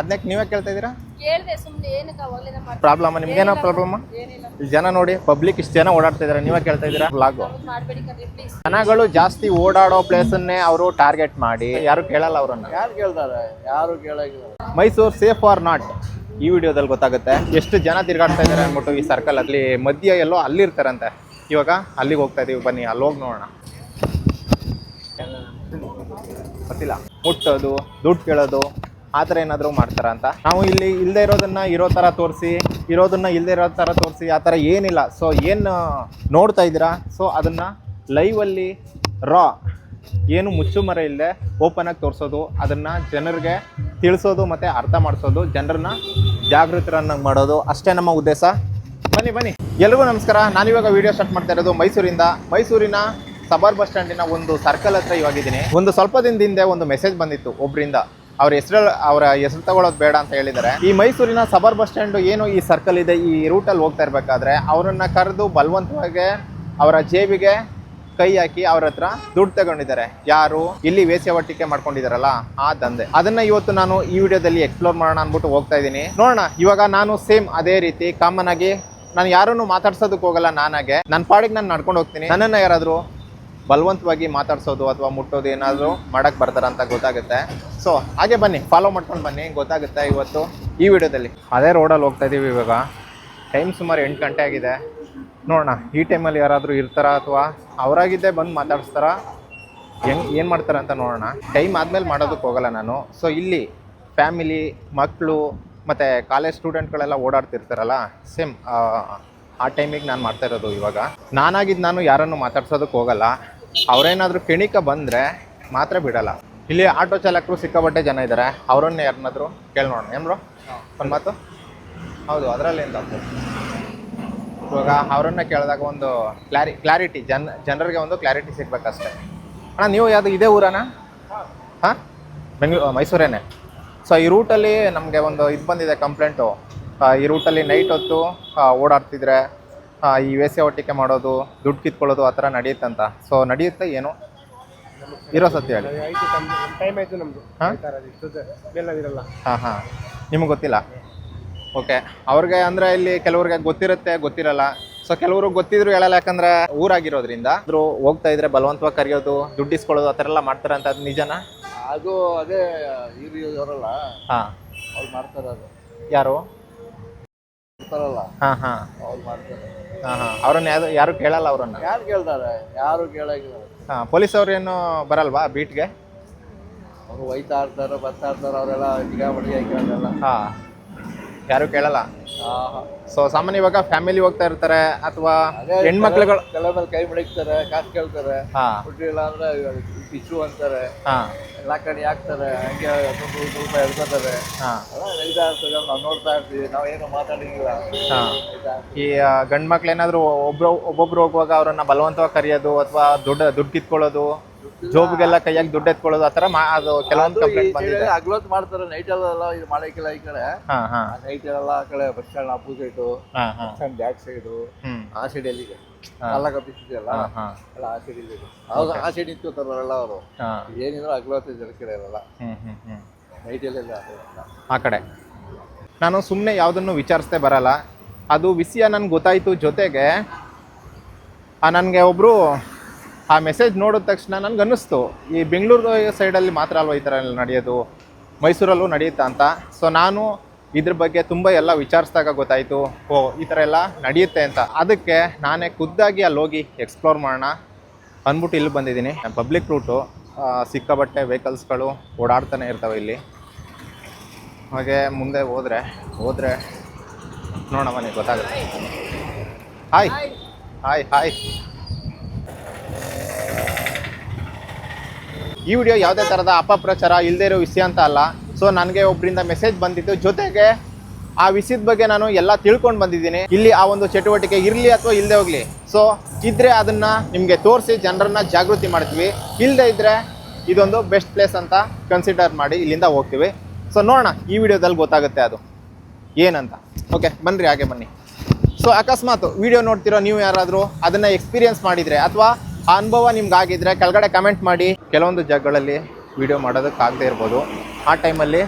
ಅದಕ್ಕೆ ನೀವೇ ಕೇಳ್ತಾ ಇದ್ದೀರಾ? ಕೇಳಿದೆ ಸುಮ್ಮನೆ ಏನಕ್ಕೆ ಅವಾಗಲೇ ಮಾಡ್ತೀನಿ. ಪ್ರಾಬ್ಲಮ್ ನಿಮ್ಗೇನೋ ಪ್ರಾಬ್ಲಮ್? ಏನಿಲ್ಲ ಇಲ್ಲಿ ಜನ ನೋಡಿ, ಪಬ್ಲಿಕ್ ಇಷ್ಟು ಜನ ಓಡಾಡ್ತಾ ಇದಾರೆ, ನೀವೇ ಕೇಳ್ತಾ ಇದ್ದೀರಾ? ಬ್ಲಾಗ್ ಮಾಡಬೇಡಿ ಕಣ್ರಿ ಪ್ಲೀಸ್. ಜನಗಳು ಜಾಸ್ತಿ ಓಡಾಡೋ ಪ್ಲೇಸನ್ನೇ ಅವರು ಟಾರ್ಗೆಟ್ ಮಾಡಿ ಯಾರು ಕೇಳಲ್ಲ ಅವರನ್ನ. ಯಾರು ಕೇಳ್ತಾರೆ? ಯಾರು ಕೇಳಾಗಿಲ್ಲ. ಮೈಸೂರು ಸೇಫ್ ಆರ್ ನಾಟ್ ಈ ವಿಡಿಯೋದಲ್ಲಿ ಗೊತ್ತಾಗುತ್ತೆ. ಎಷ್ಟು ಜನ ತಿರ್ಗಾಡ್ತಾ ಇದ್ದಾರೆ ಅಂದ್ಬಿಟ್ಟು ಈ ಸರ್ಕಲ್ ಅಲ್ಲಿ ಮಧ್ಯ ಎಲ್ಲೋ ಅಲ್ಲಿರ್ತಾರಂತೆ. ಇವಾಗ ಅಲ್ಲಿಗೆ ಹೋಗ್ತಾ ಇದೀವಿ, ಬನ್ನಿ ಅಲ್ಲಿ ಹೋಗಿ ನೋಡೋಣ. ಗೊತ್ತಿಲ್ಲ, ಮುಟ್ಟೋದು, ದುಡ್ಡು ಕೇಳೋದು ಆ ಥರ ಏನಾದರೂ ಮಾಡ್ತಾರ ಅಂತ. ನಾವು ಇಲ್ಲಿ ಇಲ್ಲದೆ ಇರೋದನ್ನ ಇರೋ ಥರ ತೋರಿಸಿ, ಇರೋದನ್ನ ಇಲ್ಲದೆ ಇರೋ ಥರ ತೋರಿಸಿ ಆ ಥರ ಏನಿಲ್ಲ. ಸೊ ಏನು ನೋಡ್ತಾ ಇದ್ದೀರಾ, ಸೊ ಅದನ್ನು ಲೈವಲ್ಲಿ ರಾ ಏನು ಮುಚ್ಚುಮರ ಇಲ್ಲದೆ ಓಪನ್ ಆಗಿ ತೋರಿಸೋದು, ಅದನ್ನು ಜನರಿಗೆ ತಿಳಿಸೋದು ಮತ್ತು ಅರ್ಥ ಮಾಡಿಸೋದು, ಜನರನ್ನ ಜಾಗೃತರನ್ನಾಗಿ ಮಾಡೋದು ಅಷ್ಟೇ ನಮ್ಮ ಉದ್ದೇಶ. ಬನ್ನಿ ಎಲ್ರಿಗೂ ನಮಸ್ಕಾರ. ನಾನಿವಾಗ ವಿಡಿಯೋ ಸ್ಟಾರ್ಟ್ ಮಾಡ್ತಾ ಇರೋದು ಮೈಸೂರಿನ ಸಬರ್ ಬಸ್ ಸ್ಟ್ಯಾಂಡಿನ ಒಂದು ಸರ್ಕಲ್ ಹತ್ರ ಇವಾಗಿದ್ದೀನಿ. ಒಂದು ಸ್ವಲ್ಪ ದಿನದ ಹಿಂದೆ ಒಂದು ಮೆಸೇಜ್ ಬಂದಿತ್ತು ಒಬ್ಬರಿಂದ. ಅವರ ಹೆಸರು ತಗೊಳ್ಳೋದು ಬೇಡ ಅಂತ ಹೇಳಿದ್ದಾರೆ. ಈ ಮೈಸೂರಿನ ಸಬರ್ ಬಸ್ ಸ್ಟ್ಯಾಂಡ್ ಏನು ಈ ಸರ್ಕಲ್ ಇದೆ, ಈ ರೂಟಲ್ಲಿ ಹೋಗ್ತಾ ಇರಬೇಕಾದ್ರೆ ಅವರನ್ನ ಕರೆದು ಬಲವಂತವಾಗಿ ಅವರ ಜೇಬಿಗೆ ಕೈ ಹಾಕಿ ಅವ್ರ ಹತ್ರ ದುಡ್ಡು ತಗೊಂಡಿದ್ದಾರೆ. ಯಾರು? ಇಲ್ಲಿ ವೇಶ್ಯಾವಾಟಿಕೆ ಮಾಡ್ಕೊಂಡಿದಾರಲ್ಲ ಆ ದಂಧೆ. ಅದನ್ನ ಇವತ್ತು ನಾನು ಈ ವಿಡಿಯೋದಲ್ಲಿ ಎಕ್ಸ್ಪ್ಲೋರ್ ಮಾಡೋಣ ಅಂದ್ಬಿಟ್ಟು ಹೋಗ್ತಾ ಇದ್ದೀನಿ. ನೋಡೋಣ. ಇವಾಗ ನಾನು ಸೇಮ್ ಅದೇ ರೀತಿ ಕಾಮನ್ ಆಗಿ ನಾನು ಯಾರನ್ನು ಮಾತಾಡ್ಸೋದಕ್ಕೆ ಹೋಗಲ್ಲ. ನಾನಾಗೆ ನನ್ನ ಪಾಡಿಗೆ ನಾನು ನಡ್ಕೊಂಡು ಹೋಗ್ತೀನಿ. ನನ್ನನ್ನು ಯಾರಾದರೂ ಬಲವಂತವಾಗಿ ಮಾತಾಡ್ಸೋದು ಅಥವಾ ಮುಟ್ಟೋದು ಏನಾದರೂ ಮಾಡಕ್ಕೆ ಬರ್ತಾರ ಅಂತ ಗೊತ್ತಾಗುತ್ತೆ. ಸೊ ಹಾಗೆ ಬನ್ನಿ, ಫಾಲೋ ಮಾಡ್ಕೊಂಡು ಬನ್ನಿ, ಗೊತ್ತಾಗುತ್ತೆ ಇವತ್ತು ಈ ವಿಡಿಯೋದಲ್ಲಿ. ಅದೇ ರೋಡಲ್ಲಿ ಹೋಗ್ತಾ ಇದ್ದೀವಿ. ಇವಾಗ ಟೈಮ್ ಸುಮಾರು 8 ಗಂಟೆ ಆಗಿದೆ. ನೋಡೋಣ ಈ ಟೈಮಲ್ಲಿ ಯಾರಾದರೂ ಇರ್ತಾರ ಅಥವಾ ಅವರಾಗಿದ್ದೇ ಬಂದು ಮಾತಾಡಿಸ್ತಾರ, ಏನು ಮಾಡ್ತಾರೆ ಅಂತ ನೋಡೋಣ. ಟೈಮ್ ಆದಮೇಲೆ ಮಾಡೋದಕ್ಕೆ ಹೋಗಲ್ಲ ನಾನು. ಸೊ ಇಲ್ಲಿ ಫ್ಯಾಮಿಲಿ, ಮಕ್ಕಳು ಮತ್ತು ಕಾಲೇಜ್ ಸ್ಟೂಡೆಂಟ್ಗಳೆಲ್ಲ ಓಡಾಡ್ತಿರ್ತಾರಲ್ಲ, ಸೇಮ್ ಆ ಟೈಮಿಗೆ ನಾನು ಮಾಡ್ತಾ ಇರೋದು. ಇವಾಗ ನಾನು ಯಾರನ್ನು ಮಾತಾಡ್ಸೋದಕ್ಕೆ ಹೋಗಲ್ಲ. ಅವರೇನಾದರೂ ಕೆಣಿಕ ಬಂದರೆ ಮಾತ್ರ ಬಿಡಲ್ಲ. ಇಲ್ಲಿ ಆಟೋ ಚಾಲಕರು ಸಿಕ್ಕಾಪಟ್ಟೆ ಜನ ಇದ್ದಾರೆ. ಅವರನ್ನೇ ಯಾರನ್ನಾದರೂ ಕೇಳಿ ನೋಡೋಣ. ಏನು ಬ್ರೋ ಒಂದು ಮಾತು? ಹೌದು, ಅದರಲ್ಲೇನು ತಪ್ಪು. ಇವಾಗ ಅವರನ್ನ ಕೇಳಿದಾಗ ಒಂದು ಕ್ಲಾರಿಟಿ ಜನರಿಗೆ ಒಂದು ಕ್ಲಾರಿಟಿ ಸಿಗ್ಬೇಕಷ್ಟೆ. ಅಣ್ಣ ನೀವು ಯಾವುದು ಇದೇ ಊರಣ್ಣ? ಹಾಂ, ಮೈಸೂರೇನೆ. ಸೊ ಈ ರೂಟಲ್ಲಿ ನಮಗೆ ಒಂದು ಇದು ಬಂದಿದೆ ಕಂಪ್ಲೇಂಟು. ಈ ರೂಟಲ್ಲಿ ನೈಟ್ ಹೊತ್ತು ಓಡಾಡ್ತಿದ್ರೆ ಈ ವೇಶ್ಯಾವಾಟಿಕೆ ಮಾಡೋದು, ದುಡ್ಡು ಕಿತ್ಕೊಳ್ಳೋದು ಆ ಥರ ನಡೆಯುತ್ತಂತ. ಸೊ ನಡೆಯುತ್ತೆ ಏನು ಇರೋ ಸತ್ಯ ಹೇಳಿ. ಟೈಮ್ ಆಯಿತು ನಮ್ಮದು. ಹಾಂ ಹಾಂ ನಿಮಗೆ ಗೊತ್ತಿಲ್ಲ? ಓಕೆ. ಅವ್ರಿಗೆ ಅಂದರೆ ಇಲ್ಲಿ ಕೆಲವ್ರಿಗೆ ಗೊತ್ತಿರುತ್ತೆ, ಗೊತ್ತಿರಲ್ಲ. ಸೊ ಕೆಲವರು ಗೊತ್ತಿದ್ರು ಹೇಳಲ್ಲ, ಯಾಕಂದರೆ ಊರಾಗಿರೋದ್ರಿಂದ. ಆದರೂ ಹೋಗ್ತಾ ಇದ್ರೆ ಬಲವಂತವಾಗಿ ಕರೆಯೋದು, ದುಡ್ಡು ಇಸ್ಕೊಳ್ಳೋದು ಆ ಥರ ಎಲ್ಲ ಮಾಡ್ತಾರೆ ಅಂತ. ಅದು ನಿಜನಾ? ಅದು ಅದೇ ಹಿರಿಯವರಲ್ಲ, ಹಾಂ, ಅವ್ರು ಮಾಡ್ತಾರೆ. ಅದು ಯಾರು ಇರ್ತಾರಲ್ಲ, ಹಾಂ ಅವ್ರು ಮಾಡ್ತಾರೆ. ಅವ್ರನ್ನ ಯಾರು ಕೇಳಲ್ಲ. ಅವ್ರನ್ನ ಯಾರು ಕೇಳ್ತಾರೆ? ಯಾರು ಕೇಳಾಗಿಲ್ಲ. ಹಾಂ, ಪೊಲೀಸ್ ಅವ್ರೇನು ಬರಲ್ವಾ ಬೀಟ್ಗೆ? ಅವರು ಒಯ್ತಾ ಇರ್ತಾರೆ, ಬರ್ತಾ ಇರ್ತಾರೆ, ಅವರೆಲ್ಲ ನಿಗಾ ಬಡಿಗೆ ಕೇಳಲ್ಲ. ಹಾಂ, ಯಾರು ಕೇಳಲ್ಲ. ಸೊ ಸಾಮಾನ್ಯ ಇವಾಗ ಫ್ಯಾಮಿಲಿ ಹೋಗ್ತಾ ಇರ್ತಾರೆ ಅಥವಾ ಹೆಣ್ಮಕ್ಳುಗಳು ಕೆಲ ಮೇಲೆ ಕೈ ಮಡಗ್ತಾರೆ, ಕಾಸು ಕೇಳ್ತಾರೆ. ಹಾಂ, ಕೊಟ್ಟಿಲ್ಲ ಅಂದ್ರೆ ಟಿಶ್ಯೂ ಅಂತಾರೆ. ಹಾಂ, ಎಲ್ಲ ಕಡೆ ಹಾಕ್ತಾರೆ. ಹಂಗೆ 100 ರೂಪಾಯಿ ಎಡ್ಕೋತಾರೆ. ಹಾಂ, ಎಲ್ಲ ನಡೀತಾ ಇರ್ತದೆ. ನಾವು ನೋಡ್ತಾ ಇರ್ತೀವಿ. ನಾವೇನು ಮಾತಾಡಿಲ್ಲ. ಹಾಂ. ಈ ಗಂಡು ಮಕ್ಳು ಏನಾದರೂ ಒಬ್ಬೊಬ್ರು ಹೋಗುವಾಗ ಅವ್ರನ್ನ ಬಲವಂತವಾಗಿ ಕರೆಯೋದು ಅಥವಾ ದುಡ್ಡು ಕಿತ್ಕೊಳ್ಳೋದು, ಜೋಬ್ಗೆಲ್ಲ ಕೈಯಾಗಿ ದುಡ್ಡು ಎತ್ಕೊಳ್ಳೋದು ಆ ಥರ ಅದು ಕೆಲವೊಂದು ಕಂಪ್ಲೇಂಟ್ ಬಂದಿದೆ. ಹಗ್ಲೊತ್ತು ಮಾಡ್ತಾರೆ, ನೈಟಲ್ಲೆಲ್ಲ ಇದು ಮಾಡಕ್ಕಿಲ್ಲ. ಈ ಕಡೆ ನೈಟಲ್ಲೆಲ್ಲ ಆ ಕಡೆ bus stand opposite, bus stand back side, ಆ ಸೈಡ್ ಎಲ್ಲಿ ಎಲ್ಲ ಕಪ್ಪಿಸಿದೆಯಲ್ಲ ಎಲ್ಲ ಆ ಸೈಡ್ ಇದೆ. ಅವಾಗ ಆ ಸೈಡ್ ನಿಂತ್ಕೋತಾರಲ್ಲ ಅವರು. ಏನಿದ್ರು ಹಗ್ಲೊತ್ತು ಜನ ಕಡೆ ಇರಲ್ಲ, ನೈಟಲ್ಲೆಲ್ಲ ಆ ಕಡೆ. ನಾನು ಸುಮ್ಮನೆ ಯಾವುದನ್ನು ವಿಚಾರಿಸ್ದೆ ಬರಲ್ಲ. ಅದು ವಿಷಯ ನನ್ಗೆ ಗೊತ್ತಾಯಿತು. ಜೊತೆಗೆ ನನಗೆ ಒಬ್ಬರು ಆ ಮೆಸೇಜ್ ನೋಡಿದ ತಕ್ಷಣ ನನಗೆ ಅನ್ನಿಸ್ತು, ಈ ಬೆಂಗಳೂರು ಸೈಡಲ್ಲಿ ಮಾತ್ರ ಅಲ್ವ ಈ ಥರ ಎಲ್ಲ ನಡೆಯೋದು, ಮೈಸೂರಲ್ಲೂ ನಡೆಯುತ್ತಾ ಅಂತ. ಸೊ ನಾನು ಇದ್ರ ಬಗ್ಗೆ ತುಂಬ ಎಲ್ಲ ವಿಚಾರಿಸಿದಾಗ ಗೊತ್ತಾಯಿತು, ಓ ಈ ಥರ ಎಲ್ಲ ನಡೆಯುತ್ತೆ ಅಂತ. ಅದಕ್ಕೆ ನಾನೇ ಖುದ್ದಾಗಿ ಅಲ್ಲಿ ಹೋಗಿ ಎಕ್ಸ್ಪ್ಲೋರ್ ಮಾಡೋಣ ಅಂದ್ಬಿಟ್ಟು ಇಲ್ಲಿ ಬಂದಿದ್ದೀನಿ. ಪಬ್ಲಿಕ್ ರೂಟು, ಸಿಕ್ಕಾಬಟ್ಟೆ ವೆಹಿಕಲ್ಸ್ಗಳು ಓಡಾಡ್ತಾನೆ ಇರ್ತವೆ ಇಲ್ಲಿ. ಹಾಗೆ ಮುಂದೆ ಹೋದರೆ ನೋಡೋಣ, ಬನ್ನಿ ಗೊತ್ತಾಗುತ್ತೆ. Hi hi hi. ಈ ವಿಡಿಯೋ ಯಾವುದೇ ಥರದ ಅಪಪ್ರಚಾರ ಇಲ್ಲದೇ ಇರೋ ವಿಷಯ ಅಂತ ಅಲ್ಲ. ಸೊ ನನಗೆ ಒಬ್ಬರಿಂದ ಮೆಸೇಜ್ ಬಂದಿತ್ತು. ಜೊತೆಗೆ ಆ ವಿಷಯದ ಬಗ್ಗೆ ನಾನು ಎಲ್ಲ ತಿಳ್ಕೊಂಡು ಬಂದಿದ್ದೀನಿ. ಇಲ್ಲಿ ಆ ಒಂದು ಚಟುವಟಿಕೆ ಇರಲಿ ಅಥವಾ ಇಲ್ಲದೆ ಹೋಗಲಿ, ಸೊ ಇದ್ದರೆ ಅದನ್ನು ನಿಮಗೆ ತೋರಿಸಿ ಜನರನ್ನ ಜಾಗೃತಿ ಮಾಡ್ತೀವಿ. ಇಲ್ಲದೆ ಇದ್ದರೆ ಇದೊಂದು ಬೆಸ್ಟ್ ಪ್ಲೇಸ್ ಅಂತ ಕನ್ಸಿಡರ್ ಮಾಡಿ ಇಲ್ಲಿಂದ ಹೋಗ್ತೀವಿ. ಸೊ ನೋಡೋಣ ಈ ವಿಡಿಯೋದಲ್ಲಿ ಗೊತ್ತಾಗುತ್ತೆ ಅದು ಏನಂತ. ಓಕೆ ಬನ್ನಿರಿ, ಹಾಗೆ ಬನ್ನಿ. ಸೊ ಅಕಸ್ಮಾತ್ ವಿಡಿಯೋ ನೋಡ್ತಿರೋ ನೀವು ಯಾರಾದರೂ ಅದನ್ನು ಎಕ್ಸ್ಪೀರಿಯನ್ಸ್ ಮಾಡಿದರೆ ಅಥವಾ ಆ ಅನುಭವ ನಿಮ್ಗೆ ಆಗಿದ್ರೆ ಕೆಳಗಡೆ ಕಮೆಂಟ್ ಮಾಡಿ. ಕೆಲವೊಂದು ಜಾಗಗಳಲ್ಲಿ ವಿಡಿಯೋ ಮಾಡೋದಕ್ಕಾಗದೇ ಇರ್ಬೋದು. ಆ ಟೈಮಲ್ಲಿ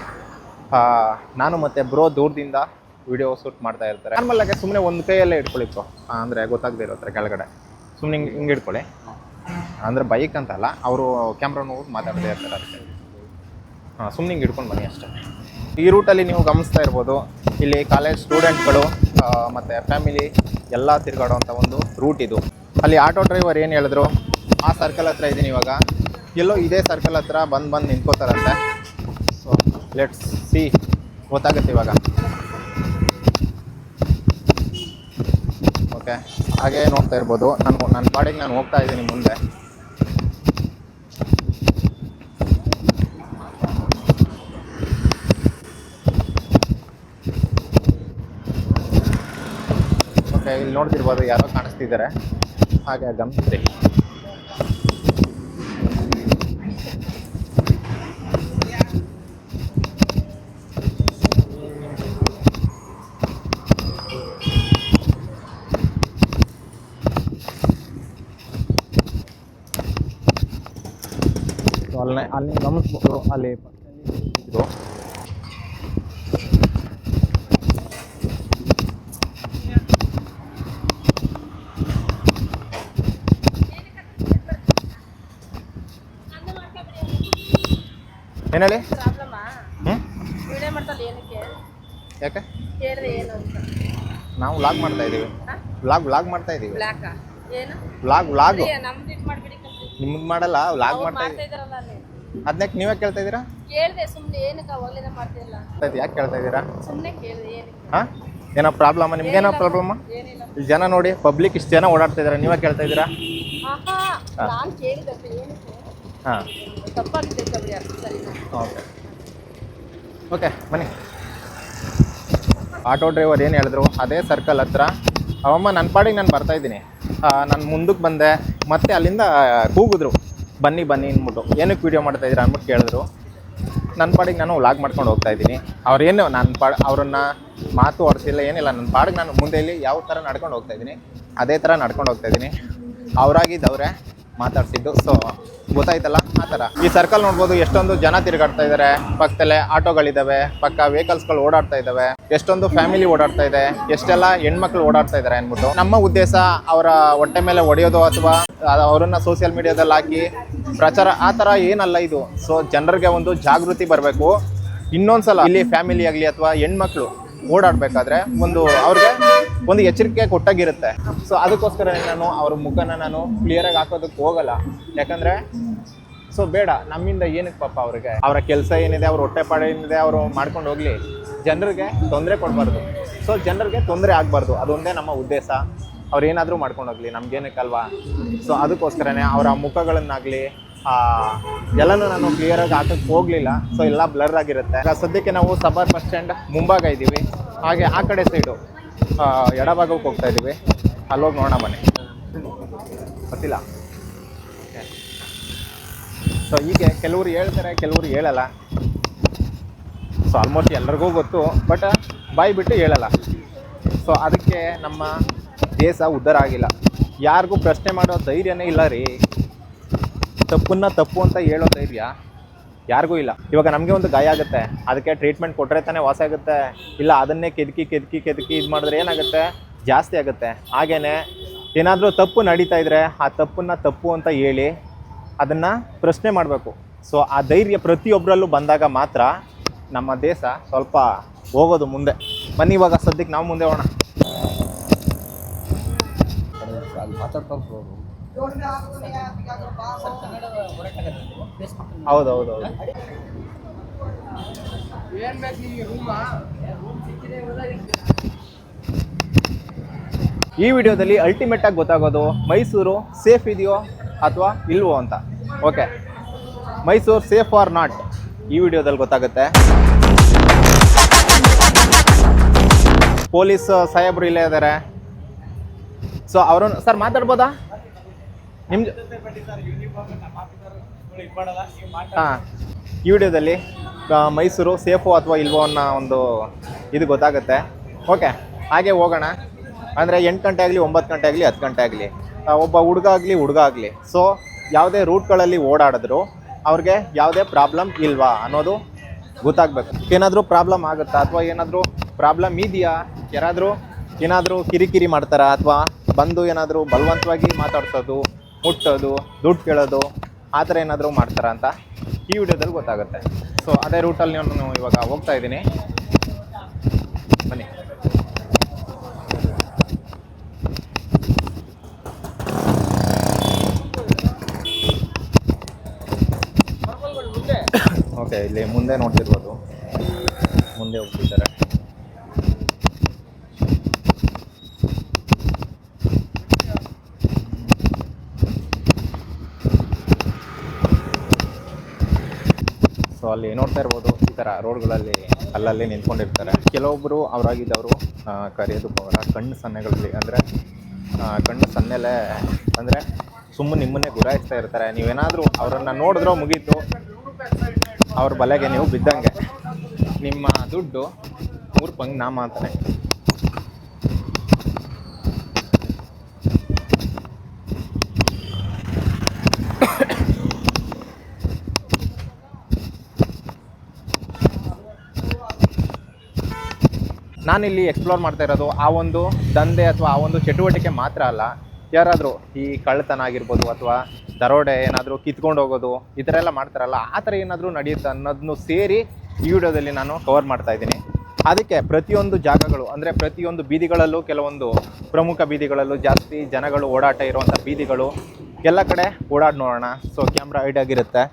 ನಾನು ಮತ್ತು ಬ್ರೋ ದೂರದಿಂದ ವಿಡಿಯೋ ಶೂಟ್ ಮಾಡ್ತಾ ಇರ್ತಾರೆ. ನಾರ್ಮಲಾಗೆ ಸುಮ್ಮನೆ ಒಂದು ಕೈಯಲ್ಲೇ ಇಟ್ಕೊಳ್ಳಿ ಬ್ರೋ, ಅಂದರೆ ಗೊತ್ತಾಗದೇ ಇರೋ ಥರ ಕೆಳಗಡೆ ಸುಮ್ಮನೆ ಹಿಂಗೆ ಇಟ್ಕೊಳ್ಳಿ. ಅಂದರೆ ಬೈಕ್ ಅಂತಲ್ಲ, ಅವರು ಕ್ಯಾಮ್ರಾ ನೋಡಿ ಮಾತಾಡದೇ ಇರ್ತಾರೆ ಅದಕ್ಕೆ. ಸುಮ್ಮನೆ ಹಿಂಗೆ ಹಿಡ್ಕೊಂಡು ಬನ್ನಿ ಅಷ್ಟೇ. ಈ ರೂಟಲ್ಲಿ ನೀವು ಗಮನಿಸ್ತಾ ಇರ್ಬೋದು, ಇಲ್ಲಿ ಕಾಲೇಜ್ ಸ್ಟೂಡೆಂಟ್ಗಳು ಮತ್ತು ಫ್ಯಾಮಿಲಿ ಎಲ್ಲ ತಿರುಗಾಡೋವಂಥ ಒಂದು ರೂಟ್ ಇದು. ಅಲ್ಲಿ ಆಟೋ ಡ್ರೈವರ್ ಏನು ಹೇಳಿದ್ರು, ಆ ಸರ್ಕಲ್ ಹತ್ರ ಇದ್ದೀನಿ ಇವಾಗ, ಎಲ್ಲೋ ಇದೇ ಸರ್ಕಲ್ ಹತ್ರ ಬಂದು ನಿಂತ್ಕೋತಾರಂತೆ. ಸೊ ಲೆಟ್ಸ್ ಸಿ, ಗೊತ್ತಾಗುತ್ತೆ ಇವಾಗ. ಓಕೆ, ಹಾಗೆ ನೋಡ್ತಾ ಇರ್ಬೋದು. ನನ್ನ ಪಾಡಿಗೆ ನಾನು ಹೋಗ್ತಾ ಇದ್ದೀನಿ ಮುಂದೆ. ಓಕೆ, ಇಲ್ಲಿ ನೋಡ್ತಿರ್ಬೋದು ಯಾರೋ ಕಾಣಿಸ್ತಿದ್ದಾರೆ, ಹಾಗೆ ಗಮನಿಸಿ. ಅಲ್ಲಿ ಗಮನಿಸ್ಬೋದು, ಅಲ್ಲಿ ಇದ್ರು. ಏನು ಹೇಳಿ? ಪ್ರಾಬ್ಲಮಾ? ಹ್ಞೂ, ವಿಡಿಯೋ ಮಾಡ್ತಲ್ಲ ಏನಕ್ಕೆ? ಯಾಕೆ? ಕೇಳಿದ್ರೆ ಏನು ಅಂತ. ನಾವು ವ್ಲಾಗ್ ಮಾಡ್ತಾ ಇದ್ದೀವಿ. ವ್ಲಾಗ್ ಮಾಡ್ತಾ ಇದ್ದೀವಿ. ಬ್ಲ್ಯಾಕಾ? ಏನು? ವ್ಲಾಗ್ ನಮ್ದು ಇದು ಮಾಡ್ಬಿಡಿ ಕಂಪ್ಲೀಟ್. ನಿಮ್ಗೆ ಮಾಡಲ್ಲ, ವ್ಲಾಗ್ ಮಾಡ್ತಾ ಮಾಡ್ತಾ ಇದ್ದೀವಿ. ಇದ್ದಾರಲ್ಲ ಅಲ್ಲಿ. ಅದಕ್ಕೆ ನೀವೇ ಕೇಳ್ತಾ ಇದ್ದೀರಾ? ಕೇಳಿದೆ ಸುಮ್ಮನೆ ಏನಕ್ಕೆ ಅವಾಗಲಿಂದ ಮಾಡ್ತಿಲ್ಲ. ಯಾಕೆ ಕೇಳ್ತಾ ಇದ್ದೀರಾ? ಸುಮ್ಮನೆ ಕೇಳಿದೆ ಏನಕ್ಕೆ? ಹಾಂ, ಏನೋ ಪ್ರಾಬ್ಲಮ್ಮ? ನಿಮ್ಗೇನೋ ಪ್ರಾಬ್ಲಮ್ಮ? ಏನಿಲ್ಲ. ಇಲ್ಲಿ ಜನ ನೋಡಿ, ಪಬ್ಲಿಕ್ ಇಷ್ಟು ಜನ ಓಡಾಡ್ತಾ ಇದ್ದಾರೆ, ನೀವೇ ಕೇಳ್ತಾ ಇದ್ದೀರಾ? ಆಹಾ, ನಾನು ಕೇಳಿದಷ್ಟೇ. ಏನಕ್ಕೆ? ಹಾಂ, ತಪ್ಪಾಗಿದೆ ಕಬಡ್ಡಿ ಅಷ್ಟು ಸರಿನಾ? ಓಕೆ ಬನ್ನಿ. ಆಟೋ ಡ್ರೈವರ್ ಏನು ಹೇಳಿದ್ರು, ಅದೇ ಸರ್ಕಲ್ ಹತ್ರ. ಅವಮ್ಮ ನನ್ನ ಪಾಡಿಗೆ ನಾನು ಬರ್ತಾಯಿದ್ದೀನಿ, ನಾನು ಮುಂದಕ್ಕೆ ಬಂದೆ, ಮತ್ತೆ ಅಲ್ಲಿಂದ ಕೂಗಿದ್ರು ಬನ್ನಿ ಅಂದ್ಬಿಟ್ಟು. ಏನಕ್ಕೆ ವೀಡಿಯೋ ಮಾಡ್ತಾಯಿದ್ದೀರಾ ಅಂದ್ಬಿಟ್ಟು ಕೇಳಿದ್ರು. ನನ್ನ ಪಾಡಿಗೆ ನಾನು ವ್ಲಾಗ್ ಮಾಡ್ಕೊಂಡು ಹೋಗ್ತಾಯಿದ್ದೀನಿ. ಅವ್ರೇನು ಅವ್ರನ್ನ ಮಾತು ಹೊಡ್ಸಿಲ್ಲ, ಏನಿಲ್ಲ. ನನ್ನ ಪಾಡಿಗೆ ನಾನು ಮುಂದೆ ಇಲ್ಲಿ ಯಾವ ಥರ ನಡ್ಕೊಂಡು ಹೋಗ್ತಾಯಿದ್ದೀನಿ ಅದೇ ಥರ ನಡ್ಕೊಂಡು ಹೋಗ್ತಾಯಿದ್ದೀನಿ. ಅವರಾಗಿದ್ದವ್ರೆ ಮಾತಾಡ್ಸಿದ್ದು. ಸೊ ಗೊತ್ತಾಯ್ತಲ್ಲ, ಆ ಥರ. ಈ ಸರ್ಕಲ್ ನೋಡ್ಬೋದು, ಎಷ್ಟೊಂದು ಜನ ತಿರುಗಾಡ್ತಾ ಇದ್ದಾರೆ, ಪಕ್ಕದಲ್ಲೇ ಆಟೋಗಳಿದ್ದಾವೆ, ಪಕ್ಕ ವೆಹಿಕಲ್ಸ್ಗಳು ಓಡಾಡ್ತಾ ಇದ್ದಾವೆ, ಎಷ್ಟೊಂದು ಫ್ಯಾಮಿಲಿ ಓಡಾಡ್ತಾ ಇದೆ, ಎಷ್ಟೆಲ್ಲ ಹೆಣ್ಮಕ್ಳು ಓಡಾಡ್ತಾ ಇದ್ದಾರೆ ಅಂದ್ಬಿಟ್ಟು. ನಮ್ಮ ಉದ್ದೇಶ ಅವರ ಹೊಟ್ಟೆ ಮೇಲೆ ಹೊಡೆಯೋದು ಅಥವಾ ಅವರನ್ನು ಸೋಷಿಯಲ್ ಮೀಡಿಯಾದಲ್ಲಿ ಹಾಕಿ ಪ್ರಚಾರ ಆ ಥರ ಏನಲ್ಲ ಇದು. ಸೊ ಜನರಿಗೆ ಒಂದು ಜಾಗೃತಿ ಬರಬೇಕು. ಇನ್ನೊಂದ್ಸಲ ಇಲ್ಲಿ ಫ್ಯಾಮಿಲಿ ಆಗಲಿ ಅಥವಾ ಹೆಣ್ಮಕ್ಳು ಓಡಾಡಬೇಕಾದ್ರೆ ಅವ್ರಿಗೆ ಒಂದು ಎಚ್ಚರಿಕೆ ಕೊಟ್ಟಾಗಿರುತ್ತೆ. ಸೊ ಅದಕ್ಕೋಸ್ಕರ ನಾನು ಅವ್ರ ಮುಖನ ನಾನು ಕ್ಲಿಯರಾಗಿ ಹಾಕೋದಕ್ಕೆ ಹೋಗಲ್ಲ. ಯಾಕಂದರೆ ಸೊ ಬೇಡ, ನಮ್ಮಿಂದ ಏನಕ್ಕೆ ಪಾಪ ಅವ್ರಿಗೆ, ಅವರ ಕೆಲಸ ಏನಿದೆ, ಅವ್ರ ಹೊಟ್ಟೆಪಾಡು ಏನಿದೆ, ಅವರು ಮಾಡ್ಕೊಂಡು ಹೋಗಲಿ. ಜನರಿಗೆ ತೊಂದರೆ ಕೊಡಬಾರ್ದು. ಸೊ ಜನರಿಗೆ ತೊಂದರೆ ಆಗಬಾರ್ದು, ಅದೊಂದೇ ನಮ್ಮ ಉದ್ದೇಶ. ಅವ್ರು ಏನಾದರೂ ಮಾಡ್ಕೊಂಡು ಹೋಗಲಿ, ನಮ್ಗೇನಕ್ಕಲ್ವಾ. ಸೊ ಅದಕ್ಕೋಸ್ಕರನೇ ಅವರ ಮುಖಗಳನ್ನಾಗಲಿ ಎಲ್ಲನೂ ನಾನು ಕ್ಲಿಯರಾಗಿ ಹಾಕಕ್ಕೆ ಹೋಗಲಿಲ್ಲ. ಸೊ ಎಲ್ಲ ಬ್ಲರ್ ಆಗಿರುತ್ತೆ. ಸದ್ಯಕ್ಕೆ ನಾವು ಸಬರ್ ಬಸ್ ಸ್ಟ್ಯಾಂಡ್ ಮುಂಭಾಗ ಇದ್ದೀವಿ. ಹಾಗೆ ಆ ಕಡೆ ಸೈಡು ಎಡಭಾಗಕ್ಕೆ ಹೋಗ್ತಾ ಇದ್ದೀವಿ. ಅಲ್ಲೋಗಿ ನೋಡೋಣ ಬನ್ನಿ. ಗೊತ್ತಿಲ್ಲ. ಸೊ ಹೀಗೆ ಕೆಲವರು ಹೇಳ್ತಾರೆ, ಕೆಲವರು ಹೇಳಲ್ಲ. ಸೊ ಆಲ್ಮೋಸ್ಟ್ ಎಲ್ಲರಿಗೂ ಗೊತ್ತು, ಬಟ್ ಬಾಯಿ ಬಿಟ್ಟು ಹೇಳಲ್ಲ. ಸೊ ಅದಕ್ಕೆ ನಮ್ಮ ದೇಶ ಉದ್ಧಾರ ಆಗಿಲ್ಲ. ಯಾರಿಗೂ ಪ್ರಶ್ನೆ ಮಾಡೋ ಧೈರ್ಯನೇ ಇಲ್ಲ ರೀ. ತಪ್ಪನ್ನ ತಪ್ಪು ಅಂತ ಹೇಳೋ ಧೈರ್ಯ ಯಾರಿಗೂ ಇಲ್ಲ. ಇವಾಗ ನಮಗೆ ಒಂದು ಗಾಯ ಆಗುತ್ತೆ, ಅದಕ್ಕೆ ಟ್ರೀಟ್ಮೆಂಟ್ ಕೊಟ್ಟರೆ ತಾನೇ ವಾಸ ಆಗುತ್ತೆ. ಇಲ್ಲ ಅದನ್ನೇ ಕೆದಕಿ ಇದು ಮಾಡಿದ್ರೆ ಏನಾಗುತ್ತೆ, ಜಾಸ್ತಿ ಆಗುತ್ತೆ. ಹಾಗೇ ಏನಾದರೂ ತಪ್ಪು ನಡೀತಾ ಇದ್ದರೆ ಆ ತಪ್ಪನ್ನು ತಪ್ಪು ಅಂತ ಹೇಳಿ ಅದನ್ನು ಪ್ರಶ್ನೆ ಮಾಡಬೇಕು. ಸೊ ಆ ಧೈರ್ಯ ಪ್ರತಿಯೊಬ್ಬರಲ್ಲೂ ಬಂದಾಗ ಮಾತ್ರ ನಮ್ಮ ದೇಶ ಸ್ವಲ್ಪ ಹೋಗೋದು ಮುಂದೆ. ಬನ್ನಿ ಇವಾಗ ಸದ್ಯಕ್ಕೆ ನಾವು ಮುಂದೆ ಹೋಗೋಣ. ಹೌದೌದು. ಈ ವಿಡಿಯೋದಲ್ಲಿ ಅಲ್ಟಿಮೇಟ್ ಆಗಿ ಗೊತ್ತಾಗೋದು ಮೈಸೂರು ಸೇಫ್ ಇದೆಯೋ ಅಥವಾ ಇಲ್ವೋ ಅಂತ. Okay, Mysuru safe or not ಈ ವಿಡಿಯೋದಲ್ಲಿ ಗೊತ್ತಾಗುತ್ತೆ. ಪೊಲೀಸ್ ಸಾಹೇಬರು ಇಲ್ಲೇ ಇದ್ದಾರೆ. ಸೊ ಅವರು ಸರ್ ಮಾತಾಡ್ಬೋದಾ ನಿಮ್ಮ? ಹಾಂ, ಈ ವಿಡಿಯೋದಲ್ಲಿ ಮೈಸೂರು ಸೇಫು ಅಥವಾ ಇಲ್ವೋ ಅನ್ನೋ ಒಂದು ಇದು ಗೊತ್ತಾಗುತ್ತೆ. ಓಕೆ, ಹಾಗೆ ಹೋಗೋಣ. ಅಂದರೆ 8 ಗಂಟೆ ಆಗಲಿ 9 ಗಂಟೆ ಆಗಲಿ 10 ಗಂಟೆ ಆಗಲಿ ಒಬ್ಬ ಹುಡುಗ ಆಗಲಿ ಸೊ ಯಾವುದೇ ರೂಟ್ಗಳಲ್ಲಿ ಓಡಾಡಿದ್ರು ಅವ್ರಿಗೆ ಯಾವುದೇ ಪ್ರಾಬ್ಲಮ್ ಇಲ್ವಾ ಅನ್ನೋದು ಗೊತ್ತಾಗಬೇಕು. ಏನಾದರೂ ಪ್ರಾಬ್ಲಮ್ ಆಗುತ್ತಾ ಅಥವಾ ಏನಾದರೂ ಪ್ರಾಬ್ಲಮ್ ಇದೆಯಾ, ಯಾರಾದರೂ ಏನಾದರೂ ಕಿರಿಕಿರಿ ಮಾಡ್ತಾರಾ ಅಥವಾ ಬಂದು ಏನಾದರೂ ಬಲವಂತವಾಗಿ ಮಾತಾಡ್ಸೋದು, ಮುಟ್ಟೋದು, ದುಡ್ಡು ಕೇಳೋದು ಆ ಥರ ಏನಾದರೂ ಮಾಡ್ತಾರಾ ಅಂತ ಈ ವಿಡಿಯೋದಲ್ಲಿ ಗೊತ್ತಾಗುತ್ತೆ. ಸೊ ಅದೇ ರೂಟಲ್ಲಿ ನಾನು ಇವಾಗ ಹೋಗ್ತಾ ಇದ್ದೀನಿ, ಬನ್ನಿ. ಓಕೆ, ಇಲ್ಲಿ ಮುಂದೆ ನೋಡ್ತಿರ್ಬೋದು, ಮುಂದೆ ಹೋಗ್ತಿದ್ದಾರೆ. ಸೊ ಅಲ್ಲಿ ನೋಡ್ತಾ ಇರ್ಬೋದು, ಈ ಥರ ರೋಡ್ಗಳಲ್ಲಿ ಅಲ್ಲಲ್ಲಿ ನಿಂತ್ಕೊಂಡಿರ್ತಾರೆ. ಕೆಲವೊಬ್ಬರು ಅವರಾಗಿದ್ದವರು ಕರೆಯೋದು ಹೋಗೋಣ ಕಣ್ಣು ಸನ್ನೆಗಳಲ್ಲಿ, ಅಂದರೆ ಕಣ್ಣು ಸನ್ನೆಲೆ ಅಂದರೆ ಸುಮ್ಮನೆ ನಿಮ್ಮನ್ನೇ ಗುರಾಯಿಸ್ತಾ ಇರ್ತಾರೆ. ನೀವೇನಾದರೂ ಅವರನ್ನು ನೋಡಿದ್ರೋ ಮುಗೀತು, ಅವ್ರ ಬಲೆಗೆ ನೀವು ಬಿದ್ದಂಗೆ. ನಿಮ್ಮ ದುಡ್ಡು 3 ಪಂಗ್ ನಾಮ ಅಂತಾನೆ. ನಾನಿಲ್ಲಿ ಎಕ್ಸ್ಪ್ಲೋರ್ ಮಾಡ್ತಾ ಇರೋದು ಆ ಒಂದು ದಂಧೆ ಅಥವಾ ಆ ಒಂದು ಚಟುವಟಿಕೆ ಮಾತ್ರ ಅಲ್ಲ. ಯಾರಾದರೂ ಈ ಕಳ್ಳತನ ಆಗಿರ್ಬೋದು ಅಥವಾ ದರೋಡೆ ಏನಾದರೂ ಕಿತ್ಕೊಂಡು ಹೋಗೋದು ಈ ಥರ ಎಲ್ಲ ಮಾಡ್ತಾರಲ್ಲ, ಆ ಥರ ಏನಾದರೂ ನಡೆಯುತ್ತೆ ಅನ್ನೋದನ್ನು ಸೇರಿ ಈ ವಿಡಿಯೋದಲ್ಲಿ ನಾನು ಕವರ್ ಮಾಡ್ತಾ ಇದ್ದೀನಿ. ಅದಕ್ಕೆ ಪ್ರತಿಯೊಂದು ಜಾಗಗಳು, ಅಂದರೆ ಪ್ರತಿಯೊಂದು ಬೀದಿಗಳಲ್ಲೂ, ಕೆಲವೊಂದು ಪ್ರಮುಖ ಬೀದಿಗಳಲ್ಲೂ, ಜಾಸ್ತಿ ಜನಗಳು ಓಡಾಟ ಇರುವಂಥ ಬೀದಿಗಳು ಎಲ್ಲ ಕಡೆ ಓಡಾಡಿ ನೋಡೋಣ. ಸೊ ಕ್ಯಾಮ್ರಾ ಐಡ್ ಆಗಿರುತ್ತೆ,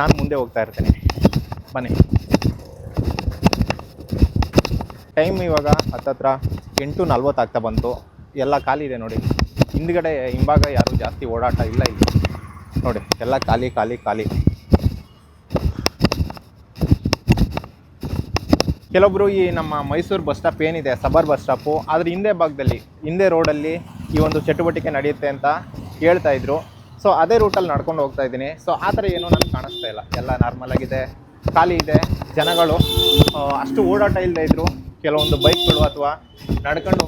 ನಾನು ಮುಂದೆ ಹೋಗ್ತಾ ಇರ್ತೀನಿ, ಬನ್ನಿ. ಟೈಮ್ ಇವಾಗ ಹತ್ತತ್ರ 8:40 ಆಗ್ತಾ ಬಂತು. ಎಲ್ಲ ಖಾಲಿ ಇದೆ ನೋಡಿ. ಹಿಂದ್ಗಡೆ ಹಿಂಭಾಗ ಯಾರೂ ಜಾಸ್ತಿ ಓಡಾಟ ಇಲ್ಲ ಇಲ್ಲಿ ನೋಡಿ, ಎಲ್ಲ ಖಾಲಿ ಖಾಲಿ ಖಾಲಿ. ಕೆಲವೊಬ್ಬರು ಈ ನಮ್ಮ ಮೈಸೂರು ಬಸ್ ಸ್ಟಾಪ್ ಏನಿದೆ, ಸಬರ್ ಬಸ್ ಸ್ಟಾಪು, ಅದ್ರ ಹಿಂದೆ ಭಾಗದಲ್ಲಿ, ಹಿಂದೆ ರೋಡಲ್ಲಿ ಈ ಒಂದು ಚಟುವಟಿಕೆ ನಡೆಯುತ್ತೆ ಅಂತ ಹೇಳ್ತಾ ಇದ್ರು. ಸೊ ಅದೇ ರೂಟಲ್ಲಿ ನಡ್ಕೊಂಡು ಹೋಗ್ತಾ ಇದ್ದೀನಿ. ಸೊ ಆ ಥರ ಏನೂ ನನಗೆ ಕಾಣಿಸ್ತಾ ಇಲ್ಲ, ಎಲ್ಲ ನಾರ್ಮಲ್ ಆಗಿದೆ, ಖಾಲಿ ಇದೆ. ಜನಗಳು ಅಷ್ಟು ಓಡಾಟ ಇಲ್ಲದೆ ಇದ್ರು. ಕೆಲವೊಂದು ಬೈಕ್ಗಳು ಅಥವಾ ನಡ್ಕೊಂಡು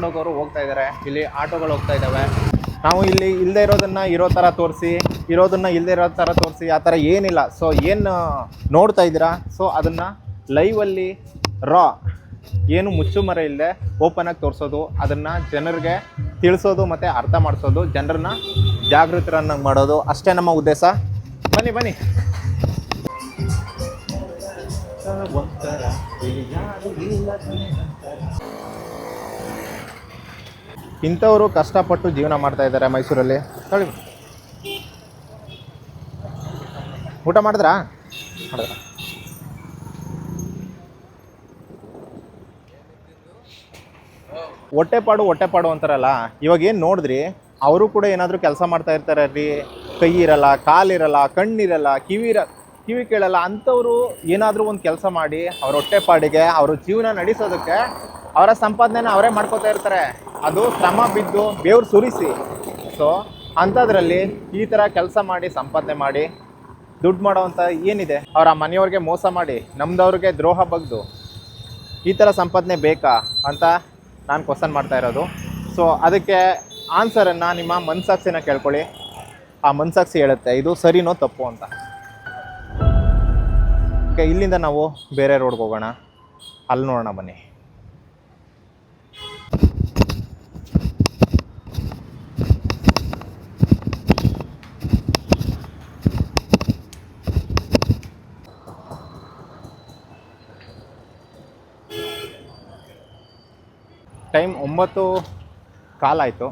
ಹೋಗೋರು ಹೋಗ್ತಾ ಇದ್ದಾರೆ. ಇಲ್ಲಿ ಆಟೋಗಳು ಹೋಗ್ತಾ ಇದ್ದಾವೆ. ನಾವು ಇಲ್ಲಿ ಇಲ್ಲದೆ ಇರೋದನ್ನು ಇರೋ ಥರ ತೋರಿಸಿ, ಇರೋದನ್ನು ಇಲ್ಲದೆ ಇರೋ ಥರ ತೋರಿಸಿ ಆ ಥರ ಏನಿಲ್ಲ. ಸೊ ಏನು ನೋಡ್ತಾ ಇದ್ದೀರಾ, ಸೊ ಅದನ್ನು ಲೈವಲ್ಲಿ ಏನು ಮುಚ್ಚುಮರ ಇಲ್ಲದೆ ಓಪನಾಗಿ ತೋರಿಸೋದು, ಅದನ್ನು ಜನರಿಗೆ ತಿಳಿಸೋದು ಮತ್ತು ಅರ್ಥ ಮಾಡಿಸೋದು, ಜನರನ್ನ ಜಾಗೃತರನ್ನಾಗಿ ಮಾಡೋದು ಅಷ್ಟೇ ನಮ್ಮ ಉದ್ದೇಶ. ಬನ್ನಿ ಬನ್ನಿ. ಇಂಥವರು ಕಷ್ಟಪಟ್ಟು ಜೀವನ ಮಾಡ್ತಾ ಇದ್ದಾರೆ ಮೈಸೂರಲ್ಲಿ. ನೋಡಿ, ಊಟ ಮಾಡಿದ್ರಾ? ಹೊಟ್ಟೆಪಾಡು ಅಂತಾರಲ್ಲ, ಇವಾಗ ಏನು ನೋಡಿದ್ರಿ, ಅವರು ಕೂಡ ಏನಾದರೂ ಕೆಲಸ ಮಾಡ್ತಾ ಇರ್ತಾರೆ ರೀ. ಕೈ ಇರಲ್ಲ, ಕಾಲಿರಲ್ಲ, ಕಣ್ಣಿರಲ್ಲ, ಕಿವಿ ಕೇಳಲ್ಲ. ಅಂಥವರು ಏನಾದರೂ ಒಂದು ಕೆಲಸ ಮಾಡಿ ಅವ್ರ ಹೊಟ್ಟೆಪಾಡಿಗೆ ಅವ್ರ ಜೀವನ ನಡೆಸೋದಕ್ಕೆ ಅವರ ಸಂಪಾದನೆನ ಅವರೇ ಮಾಡ್ಕೋತಾ ಇರ್ತಾರೆ. ಅದು ಶ್ರಮ ಬಿದ್ದು ಬೇವ್ರು ಸುರಿಸಿ. ಸೊ ಅಂಥದ್ರಲ್ಲಿ ಈ ಥರ ಕೆಲಸ ಮಾಡಿ ಸಂಪಾದನೆ ಮಾಡಿ ದುಡ್ಡು ಮಾಡೋವಂಥ ಏನಿದೆ, ಅವರ ಮನೆಯವ್ರಿಗೆ ಮೋಸ ಮಾಡಿ ನಮ್ಮದವ್ರಿಗೆ ದ್ರೋಹ ಬಗ್ದು ಈ ಥರ ಸಂಪಾದನೆ ಬೇಕಾ ಅಂತ ನಾನು ಕ್ವಶನ್ ಮಾಡ್ತಾ ಇರೋದು. ಸೊ ಅದಕ್ಕೆ ಆನ್ಸರನ್ನು ನಿಮ್ಮ ಮನಸಾಕ್ಷಿನ ಕೇಳ್ಕೊಳ್ಳಿ. ಆ ಮನಸಾಕ್ಷಿ ಹೇಳುತ್ತೆ ಇದು ಸರಿನೋ ತಪ್ಪು ಅಂತ. ಓಕೆ, ಇಲ್ಲಿಂದ ನಾವು ಬೇರೆ ರೋಡ್ಗೆ ಹೋಗೋಣ, ಅಲ್ಲಿ ನೋಡೋಣ ಬನ್ನಿ. ಟೈಮ್ 9:15 ಆಯಿತು.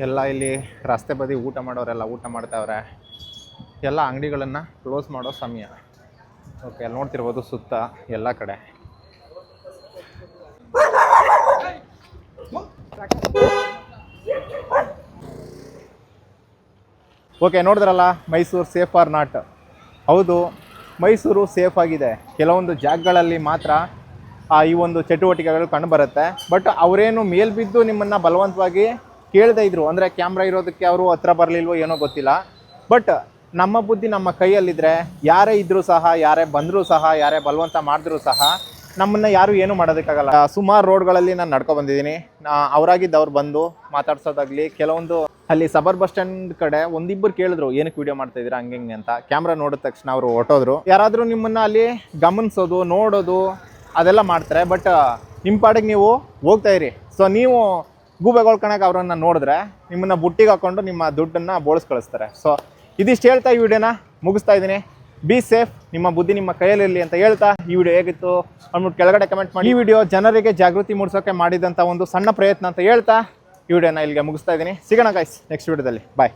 ಎಲ್ಲ ಇಲ್ಲಿ ರಸ್ತೆ ಬದಿ ಊಟ ಮಾಡೋರೆಲ್ಲ ಊಟ ಮಾಡ್ತಾವ್ರೆ. ಎಲ್ಲ ಅಂಗಡಿಗಳನ್ನು ಕ್ಲೋಸ್ ಮಾಡೋ ಸಮಯ. ಓಕೆ, ಅಲ್ಲಿ ನೋಡ್ತಿರ್ಬೋದು ಸುತ್ತ ಎಲ್ಲ ಕಡೆ. ಓಕೆ, ನೋಡಿದ್ರಲ್ಲ ಮೈಸೂರು ಸೇಫ್ ಆರ್ ನಾಟ್. ಹೌದು, ಮೈಸೂರು ಸೇಫ್ ಆಗಿದೆ. ಕೆಲವೊಂದು ಜಾಗಗಳಲ್ಲಿ ಮಾತ್ರ ಈ ಒಂದು ಚಟುವಟಿಕೆಗಳು ಕಂಡುಬರುತ್ತೆ. ಬಟ್ ಅವರೇನು ಮೇಲ್ಬಿದ್ದು ನಿಮ್ಮನ್ನು ಬಲವಂತವಾಗಿ ಕೇಳದೇ ಇದ್ರು, ಅಂದರೆ ಕ್ಯಾಮ್ರಾ ಇರೋದಕ್ಕೆ ಅವರು ಹತ್ರ ಬರಲಿಲ್ವೋ ಏನೋ ಗೊತ್ತಿಲ್ಲ. ಬಟ್ ನಮ್ಮ ಬುದ್ಧಿ ನಮ್ಮ ಕೈಯಲ್ಲಿದ್ದರೆ ಯಾರೇ ಇದ್ದರೂ ಸಹ, ಯಾರೇ ಬಂದರೂ ಸಹ, ಯಾರೇ ಬಲವಂತ ಮಾಡಿದ್ರೂ ಸಹ ನಮ್ಮನ್ನು ಯಾರು ಏನೂ ಮಾಡೋದಕ್ಕಾಗಲ್ಲ. ಸುಮಾರು ರೋಡ್ಗಳಲ್ಲಿ ನಾನು ನಡ್ಕೊ ಬಂದಿದ್ದೀನಿ. ಅವರಾಗಿದ್ದವ್ರು ಬಂದು ಮಾತಾಡ್ಸೋದಾಗಲಿ, ಕೆಲವೊಂದು ಅಲ್ಲಿ ಸಬರ್ ಬಸ್ ಸ್ಟ್ಯಾಂಡ್ ಕಡೆ ಒಂದಿಬ್ಬರು ಕೇಳಿದ್ರು ಏನಕ್ಕೆ ವಿಡಿಯೋ ಮಾಡ್ತಾ ಇದ್ದೀರಾ ಹಂಗೆ ಹಿಂಗೆ ಅಂತ. ಕ್ಯಾಮ್ರಾ ನೋಡಿದ ತಕ್ಷಣ ಅವರು ಹೊಟ್ಟೋದ್ರು. ಯಾರಾದರೂ ನಿಮ್ಮನ್ನು ಅಲ್ಲಿ ಗಮನಿಸೋದು ನೋಡೋದು ಅದೆಲ್ಲ ಮಾಡ್ತಾರೆ. ಬಟ್ ನಿಮ್ಮ ಪಾಡಿಗೆ ನೀವು ಹೋಗ್ತಾ ಇರಿ. ಸೊ ನೀವು ಗೂಬೆಗೊಳ್ಕೊಳಕ್ಕೆ ಅವ್ರನ್ನ ನೋಡಿದ್ರೆ ನಿಮ್ಮನ್ನು ಬುಟ್ಟಿಗೆ ಹಾಕ್ಕೊಂಡು ನಿಮ್ಮ ದುಡ್ಡನ್ನು ಬೋಳಿಸ್ ಕಳಿಸ್ತಾರೆ. ಸೊ ಇದಿಷ್ಟು ಹೇಳ್ತಾ ಈ ವಿಡಿಯೋನ ಮುಗಿಸ್ತಾ ಇದ್ದೀನಿ. ಬಿ ಸೇಫ್, ನಿಮ್ಮ ಬುದ್ಧಿ ನಿಮ್ಮ ಕೈಯಲ್ಲಿರಲಿ ಅಂತ ಹೇಳ್ತಾ ಈ ವಿಡಿಯೋ ಹೇಗಿತ್ತು ಅಂದ್ಬಿಟ್ಟು ಕೆಳಗಡೆ ಕಮೆಂಟ್ ಮಾಡಿ. ಈ ವಿಡಿಯೋ ಜನರಿಗೆ ಜಾಗೃತಿ ಮೂಡಿಸೋಕೆ ಮಾಡಿದಂಥ ಒಂದು ಸಣ್ಣ ಪ್ರಯತ್ನ ಅಂತ ಹೇಳ್ತಾ ಈ ವಿಡಿಯೋನ ಇಲ್ಲಿಗೆ ಮುಗಿಸ್ತಾ ಇದ್ದೀನಿ. ಸಿಗೋಣ ಗೈಸ್ ನೆಕ್ಸ್ಟ್ ವಿಡಿಯೋದಲ್ಲಿ. ಬಾಯ್.